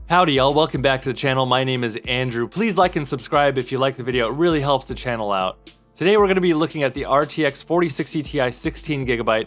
Howdy y'all, welcome back to the channel. My name is Andrew. Please like and subscribe if you like the video. It really helps the channel out. Today we're going to be looking at the RTX 4060 Ti 16GB.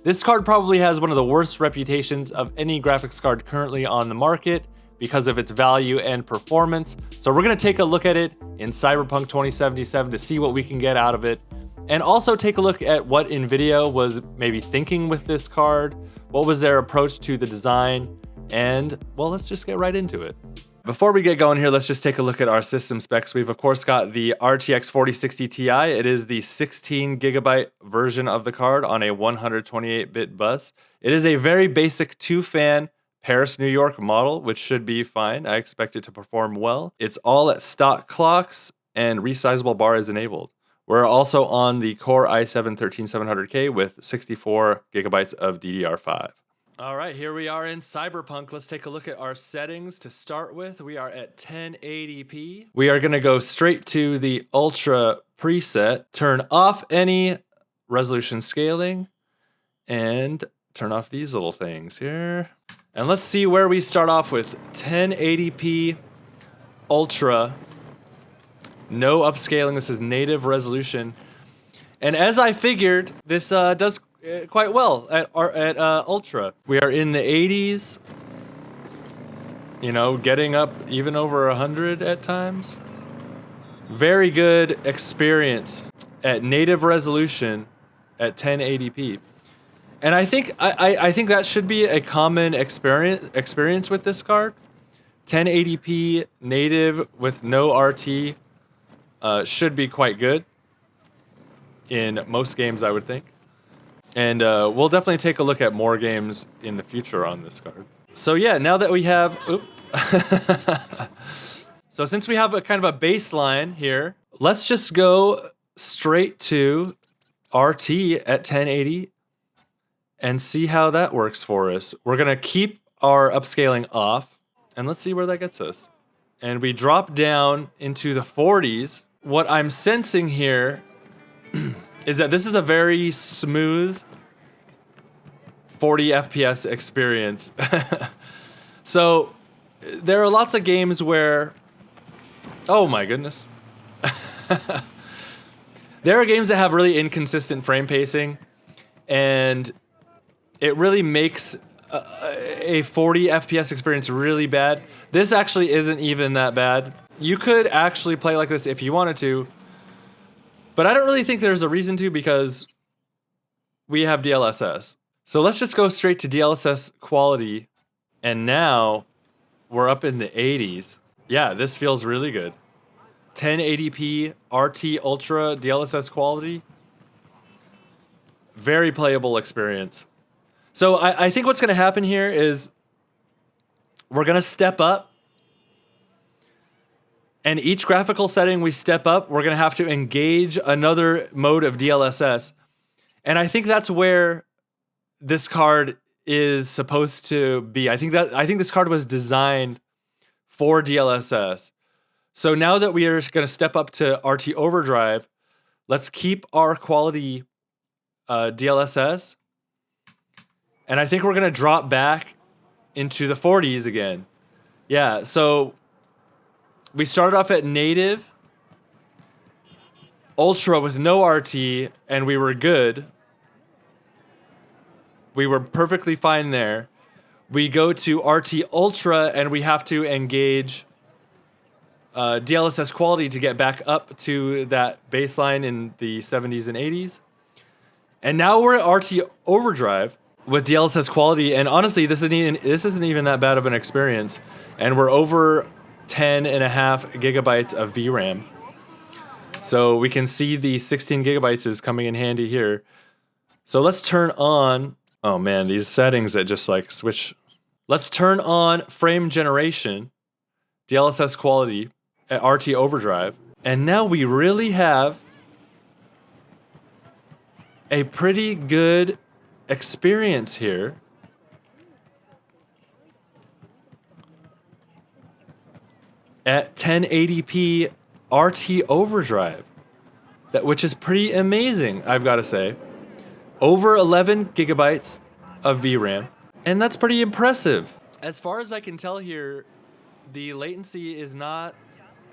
This card probably has one of the worst reputations of any graphics card currently on the market because of its value and performance. So we're going to take a look at it in Cyberpunk 2077 to see what we can get out of it. And also take a look at what Nvidia was maybe thinking with this card. What was their approach to the design? And, well, let's just get right into it. Before we get going here, let's just take a look at our system specs. We've, of course, got the RTX 4060 Ti. It is the 16GB version of the card on a 128-bit bus. It is a very basic 2-fan Paris, New York model, which should be fine. I expect it to perform well. It's all at stock clocks, and resizable bar is enabled. We're also on the Core i7-13700K with 64GB of DDR5. All right, here we are in Cyberpunk. Let's take a look at our settings to start with. We are at 1080p. We are gonna go straight to the Ultra preset, turn off any resolution scaling, and turn off these little things here. And let's see where we start off with 1080p Ultra. No upscaling, this is native resolution. And as I figured, this does quite well at Ultra. We are in the 80s, you know, getting up even over 100 at times. Very good experience at native resolution at 1080p. And I think I think that should be a common experience with this card. 1080p native with no RT should be quite good in most games, I would think. And we'll definitely take a look at more games in the future on this card. So yeah, now that we have... So since we have a kind of a baseline here, let's just go straight to RT at 1080 and see how that works for us. We're going to keep our upscaling off, and let's see where that gets us. And we drop down into the 40s. What I'm sensing here is that this is a very smooth 40 FPS experience. So there are lots of games where, oh my goodness. There are games that have really inconsistent frame pacing, and it really makes a 40 FPS experience really bad. This actually isn't even that bad. You could actually play like this if you wanted to, but I don't really think there's a reason to because we have DLSS. So let's just go straight to DLSS quality, and now we're up in the 80s. Yeah, this feels really good. 1080p RT Ultra DLSS quality. Very playable experience. So I think what's going to happen here is we're going to step up. And each graphical setting we step up, we're going to have to engage another mode of DLSS. And I think that's where this card is supposed to be. I think this card was designed for DLSS. So now that we are going to step up to RT Overdrive, let's keep our quality DLSS. And I think we're going to drop back into the 40s again. Yeah, so we started off at native, Ultra with no RT, and we were good. We were perfectly fine there. We go to RT Ultra, and we have to engage DLSS quality to get back up to that baseline in the 70s and 80s. And now we're at RT Overdrive with DLSS quality, and honestly, this isn't even that bad of an experience. And we're over 10.5 gigabytes of VRAM. So we can see the 16 gigabytes is coming in handy here. So let's turn on, oh man, these settings that just like switch. Let's turn on frame generation, DLSS quality at RT Overdrive. And now we really have a pretty good experience here. At 1080p RT Overdrive, which is pretty amazing, I've got to say. Over 11 gigabytes of VRAM, and that's pretty impressive. As far as I can tell here, the latency is not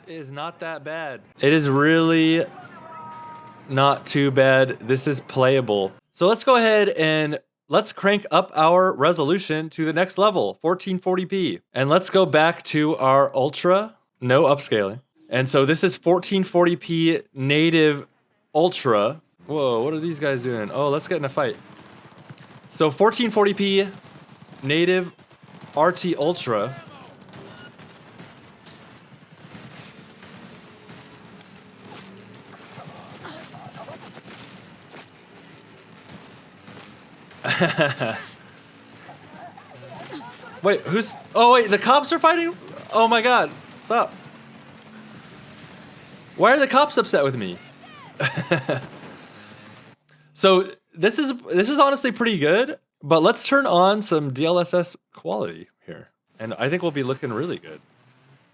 that bad. It is really not too bad. This is playable. So let's go ahead and let's crank up our resolution to the next level, 1440p. And let's go back to our Ultra, no upscaling. And so this is 1440p native Ultra. Whoa, what are these guys doing? Oh, let's get in a fight. So 1440p native RT Ultra. Wait, who's... Oh, wait, the cops are fighting? Oh my god, stop. Why are the cops upset with me? So this is honestly pretty good, but let's turn on some DLSS quality here, and I think we'll be looking really good.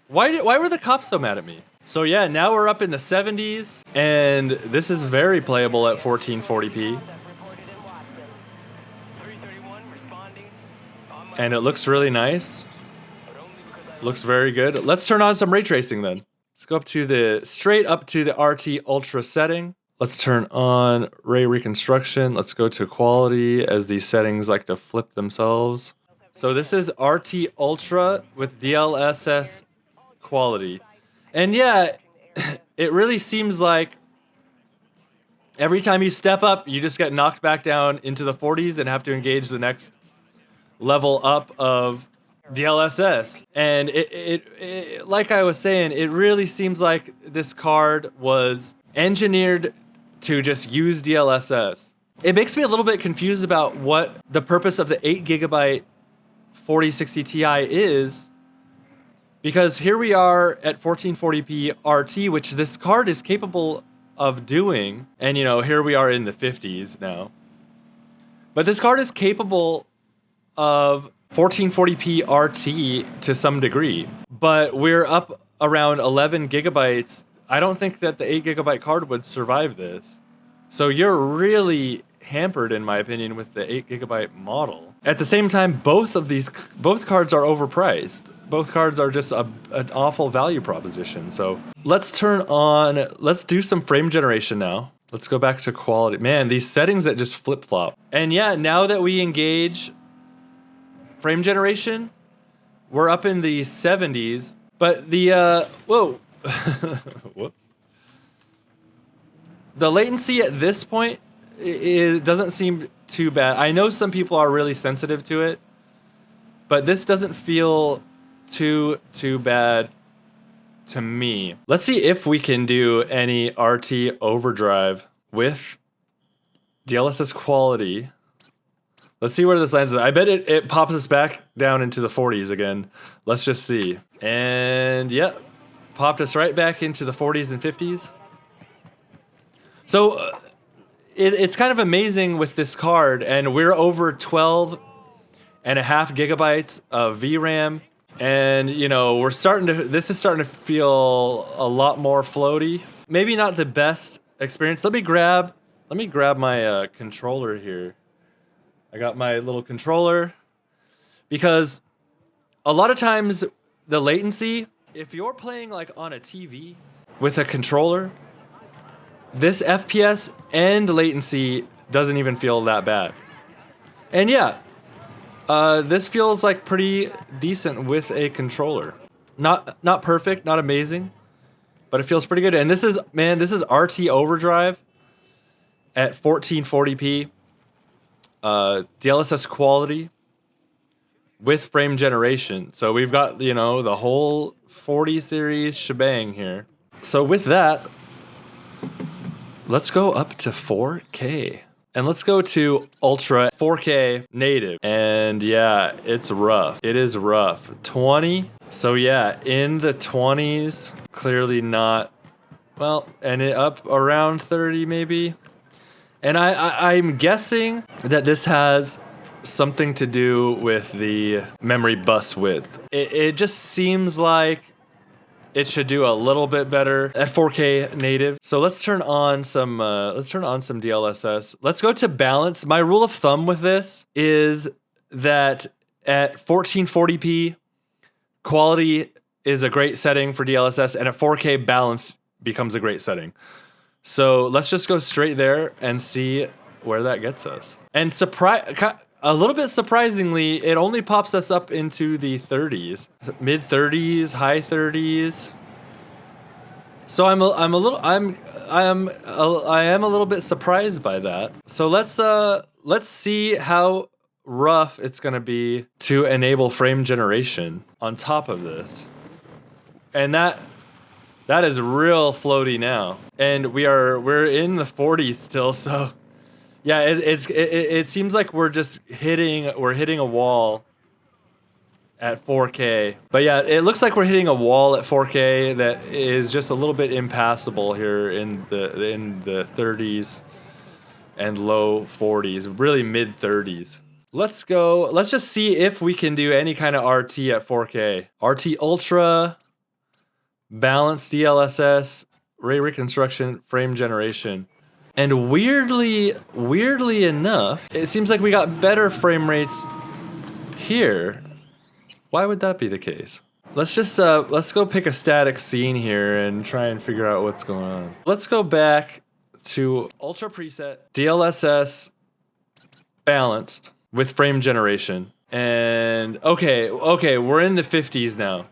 Why were the cops so mad at me? So yeah, now we're up in the 70s, and this is very playable at 1440p. And it looks really nice. Looks very good. Let's turn on some ray tracing then. Let's go straight up to the RT Ultra setting. Let's turn on ray reconstruction. Let's go to quality, as these settings like to flip themselves. So this is RT Ultra with DLSS quality. And yeah, it really seems like every time you step up, you just get knocked back down into the 40s and have to engage the next level up of DLSS. And it like I was saying, it really seems like this card was engineered to just use DLSS. It makes me a little bit confused about what the purpose of the 8GB 4060 Ti is, because here we are at 1440p RT, which this card is capable of doing, and you know, here we are in the 50s now. But this card is capable of 1440p RT to some degree, but we're up around 11 gigabytes. I don't think that the 8GB card would survive this. So you're really hampered, in my opinion, with the 8GB model. At the same time, both cards are overpriced. Both cards are just an awful value proposition. So let's do some frame generation now. Let's go back to quality. Man, these settings that just flip-flop. And yeah, now that we engage frame generation, we're up in the 70s, but the, whoa, whoops. The latency at this point, it doesn't seem too bad. I know some people are really sensitive to it, but this doesn't feel too bad to me. Let's see if we can do any RT Overdrive with DLSS quality. Let's see where this lands. I bet it pops us back down into the 40s again. Let's just see. And yep, popped us right back into the 40s and 50s. So it's kind of amazing with this card, and we're over 12.5 gigabytes of VRAM. And you know, this is starting to feel a lot more floaty. Maybe not the best experience. Let me grab my controller here. I got my little controller, because a lot of times the latency, if you're playing like on a TV with a controller, this FPS and latency doesn't even feel that bad. And yeah, this feels like pretty decent with a controller. Not perfect, not amazing, but it feels pretty good. And this is RT Overdrive at 1440p. DLSS quality with frame generation. So we've got, you know, the whole 40 series shebang here. So with that, let's go up to 4K. And let's go to Ultra 4K native. And yeah, it's rough. It is rough. 20. So yeah, in the 20s, clearly not, well, and it up around 30 maybe. And I'm guessing that this has something to do with the memory bus width. It just seems like it should do a little bit better at 4K native. So let's turn on some DLSS. Let's go to balance. My rule of thumb with this is that at 1440p, quality is a great setting for DLSS, and a 4K balance becomes a great setting. So let's just go straight there and see where that gets us. And a little bit surprisingly, it only pops us up into the 30s, mid 30s, high 30s. So I am a little bit surprised by that. So let's see how rough it's gonna be to enable frame generation on top of this. And that is real floaty now. And we're in the 40s still, so yeah, it seems like we're hitting a wall at 4K. But yeah, it looks like we're hitting a wall at 4K that is just a little bit impassable here in the 30s and low 40s, really mid 30s. Let's just see if we can do any kind of RT at 4K. RT Ultra, balanced DLSS, ray reconstruction, frame generation. And weirdly enough, it seems like we got better frame rates here. Why would that be the case? Let's go pick a static scene here and try and figure out what's going on. Let's go back to Ultra preset, DLSS balanced with frame generation. And okay, we're in the 50s now.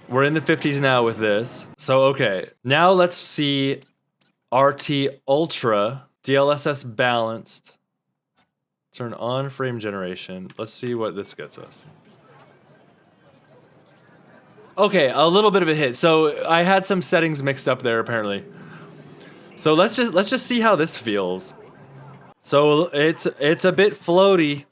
We're in the 50s now with this. So okay, now let's see RT Ultra DLSS balanced. Turn on frame generation. Let's see what this gets us. Okay, a little bit of a hit. So I had some settings mixed up there apparently. So let's just see how this feels. So it's a bit floaty.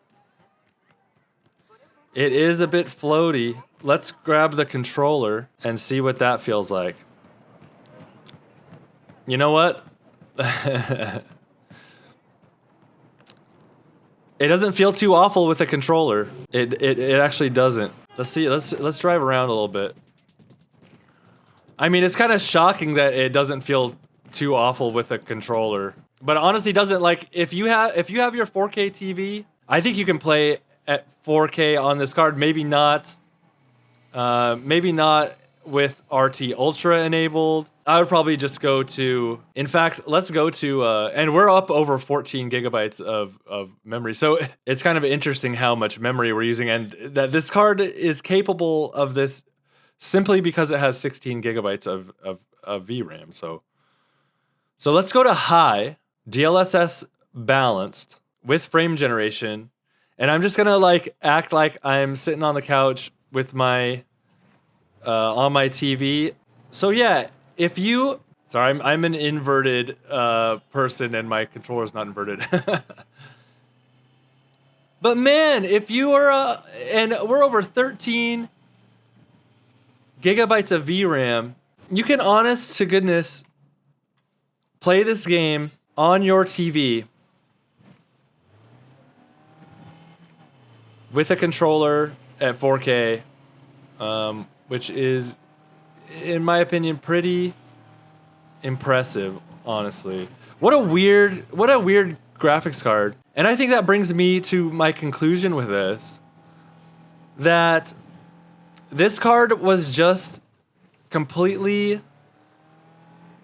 It is a bit floaty. Let's grab the controller and see what that feels like. You know what? It doesn't feel too awful with the controller. It actually doesn't. Let's see. Let's drive around a little bit. I mean, it's kind of shocking that it doesn't feel too awful with the controller. But honestly, doesn't like if you have your 4K TV, I think you can play at 4K on this card. Maybe not with RT Ultra enabled. I would probably just go to, in fact, let's go to, and we're up over 14 gigabytes of memory. So it's kind of interesting how much memory we're using, and that this card is capable of this simply because it has 16 gigabytes of VRAM. So let's go to high, DLSS balanced with frame generation. And I'm just gonna like act like I'm sitting on the couch with my, on my TV. So yeah, if you, sorry, I'm an inverted person and my controller's not inverted. But man, if you are, and we're over 13 gigabytes of VRAM, you can honest to goodness play this game on your TV with a controller at 4K, which is, in my opinion, pretty impressive, honestly. What a weird graphics card. And I think that brings me to my conclusion with this, that this card was just completely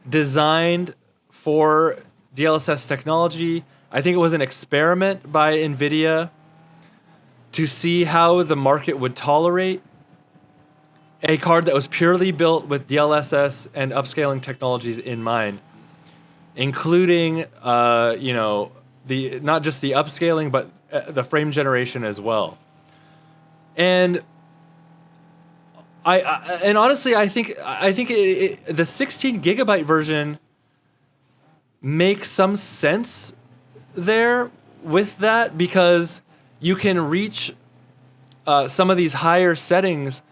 designed for DLSS technology. I think it was an experiment by Nvidia to see how the market would tolerate a card that was purely built with DLSS and upscaling technologies in mind, including, you know, not just the upscaling, but the frame generation as well. And and honestly, I think the 16 gigabyte version makes some sense there with that, because you can reach some of these higher settings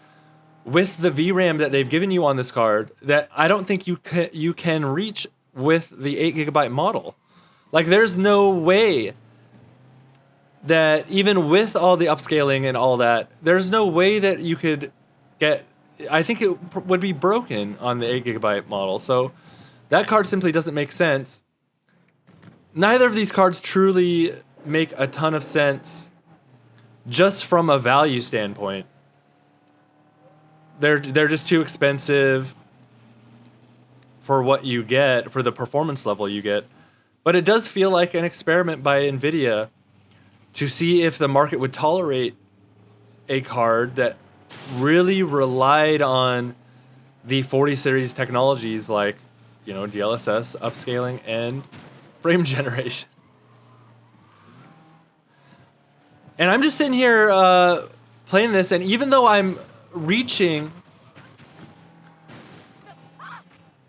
with the VRAM that they've given you on this card that I don't think you can reach with the 8 gigabyte model. Like, there's no way that even with all the upscaling and all that, there's no way that you could get, I think it would be broken on the 8 gigabyte model. So that card simply doesn't make sense. Neither of these cards truly make a ton of sense just from a value standpoint. they're just too expensive for what you get, for the performance level you get. But it does feel like an experiment by Nvidia to see if the market would tolerate a card that really relied on the 40 series technologies like, you know, DLSS, upscaling, and frame generation. And I'm just sitting here playing this, and even though I'm reaching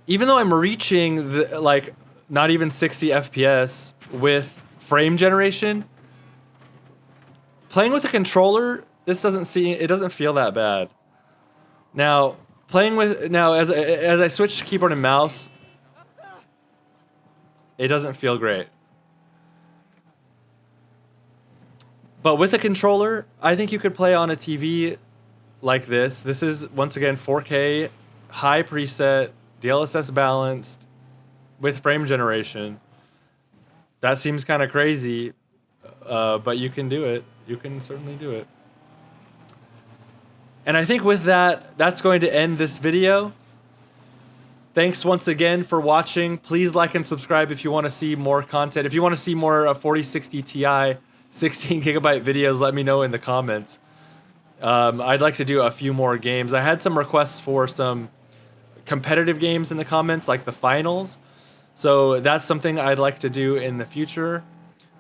the, like, not even 60 FPS with frame generation, playing with a controller, it doesn't feel that bad. Now, as I switch to keyboard and mouse, it doesn't feel great. But with a controller, I think you could play on a TV like this. This is, once again, 4K, high preset, DLSS balanced, with frame generation. That seems kind of crazy, but you can do it. You can certainly do it. And I think with that, that's going to end this video. Thanks once again for watching. Please like and subscribe if you want to see more content. If you want to see more 4060 Ti 16 gigabyte videos, let me know in the comments. I'd like to do a few more games. I had some requests for some competitive games in the comments, like the finals. So that's something I'd like to do in the future.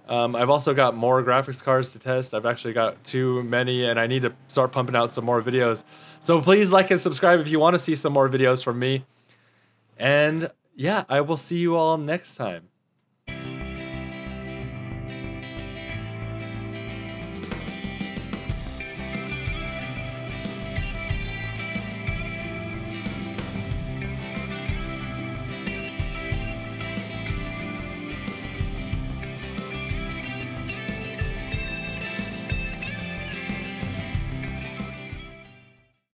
I've also got more graphics cards to test. I've actually got too many, and I need to start pumping out some more videos. So please like and subscribe if you want to see some more videos from me. And yeah, I will see you all next time.